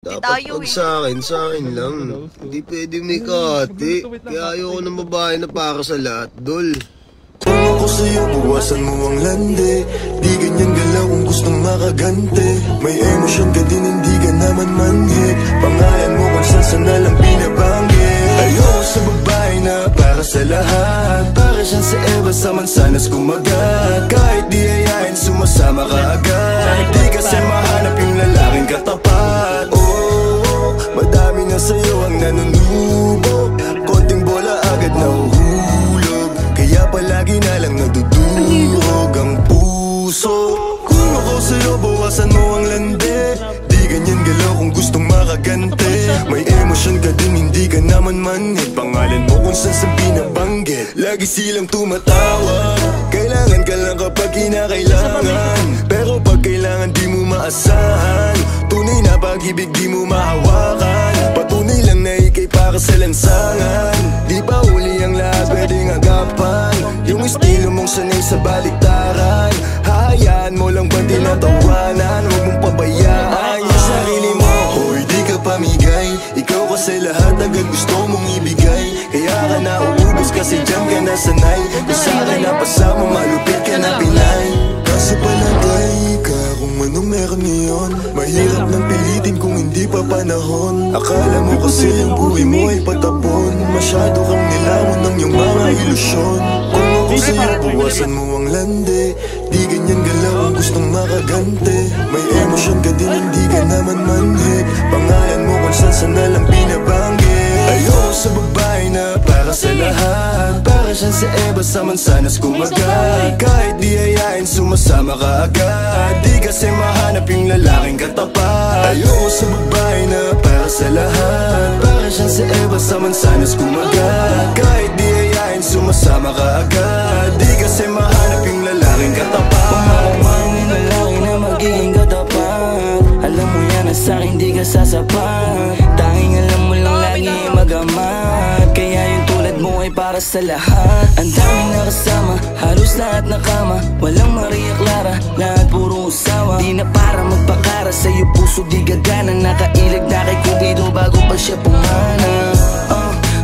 Dapat pag sa akin lang. Hindi pwede may kati. Kaya ayoko ng babae na para sa lahat, dol. Kung ako sa'yo, buwasan mo ang lande. Di ganyan galaw kung gustong makagante. May emosyon ka din, hindi ka naman manhid. Pangalan mo kung saan na lang binabanggit. Ayoko sa babae na para sa lahat. Para siyang si Eva sa mansanas kumagat. Kahit di ayain, sumasama ka agad. Di kasi mahanap yung lalaking katapat. Madami na sa'yo ang nanunubo. Konting bola agad nahuhulog. Kaya palagi na lang nadudurog ang puso. Kung ako sa'yo, bawasan mo ang lande. Di ganyan galaw kung gustong makagante. May emosyon ka din, hindi ka naman manhid. Pangalan mo kung saan binabanggit. Lagi silang tumatawag. Kailangan ka lang kapag kinakailangan. Pero pag kailangan di mo maasahan. Tunay na pag-ibig di mo mahawakan. Patunay lang na ikay para sa lansangan. Di pa huli ang lahat pwedeng agapan. Yung estilo mong sanay sa baliktaran. Hahayaan mo lang ba tinatawanan? Huwag mong pabayaan yung sarili mo. Hoy di ka pamigay. Ikaw kasi lahat agad gusto mong ibigay. Kaya ka nauubos kasi dyan ka nasanay. Kung sa'kin napasama malupit ka na pinay. Kasi palagay ka kung anong meron ngayon. Mahirap nang pilitin kung hindi pa panahon. Akala mo kasi yung buhay mo ay patapon. Masyado kang nilamon ng iyong mga ilusyon. Kung ako sa'yo, bawasan mo ang lande. Di ganyan galaw kung gustong makagante. May emosyon ka din, hindi ka naman manhid. Pangalan mo kung saan na lang binabanggit. Ayoko sa babae na para sa lahat. Para siyang si Eva sa mansanas kumagat. Kahit di ayain, sumasama ka agad. Di kasi mahanap yung lalaking katapat. Ayoko sa babae na para sa lahat. Para siyang si Eva sa mansanas kumagat. Kahit di ayain, sumasama ka agad. Di kasi mahanap yung lalaking katapat. Pumakaman yung lalaki na magiging katapat. Alam mo yan na sa'kin di ka sasapat. Tanging alam mo lang lagi magamat. Kaya yung tulad mo ay para sa lahat. Ang daming nakasama, halos lahat nakama. Walang Maria Clara, lahat puro usawa. Di na para magpakara, sa'yo puso di gagana. Nakailag na kay Cupido bago pa siya pumana.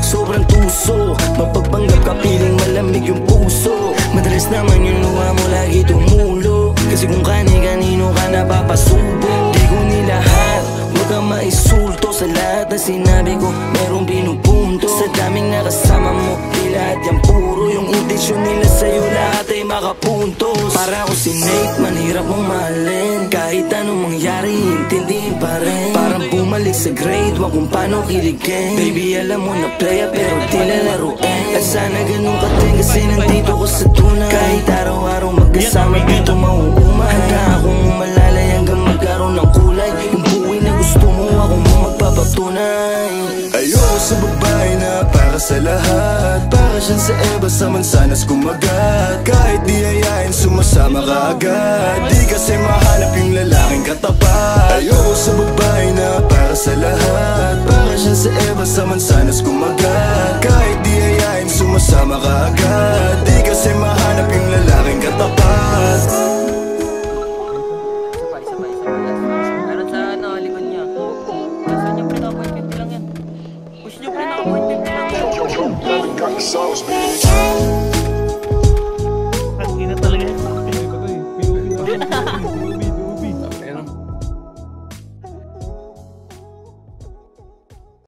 Sobrang tuso, mapagpanggap ka piling malamig yung puso. Madalas naman yung luha mo lagi tumulo. Kasi kung kani-kanino ka napapasubo. Di ko nilahat, huwag kang maisulto. Sa lahat na sinabi ko, merong pinupunto. Sa daming nakasama mo, di lahat yan puro. Yung intensyon nila sa'yo, lahat ay makapuntos. Para ako si Nate, manhirap mong mahalin. Kahit anong mangyari, intindihin pa rin. Parang bumalik sa grade, wag kung paano kiligin. Baby, alam mo na playa, pero di lalaruin. At sana ganun ka din, kasi nandito ko sa tunay. Kahit araw-araw magkasama dito mauumay. Handa akong umalalay hanggang magkaroon ng kulay. Yung buhay na gusto mo, ako mo magpapatunay. Ayoko sa babae na para sa lahat. Para siyang si Eva sa mansanas kumagat. Kahit di ayain, sumasama ka agad. Di kasi mahanap yung lalaking katapat. Ayoko sa babae na para sa lahat. Para siyang si Eva sa mansanas kumagat. Kahit di ayain, sumasama ka agad. Di kasi mahanap yung lalaking katapat. Meron sa likod niya. Saan niya pinaka-point 50 lang yan? Push niyo pinaka-point 50 lang yan. Got the sauce, bitch.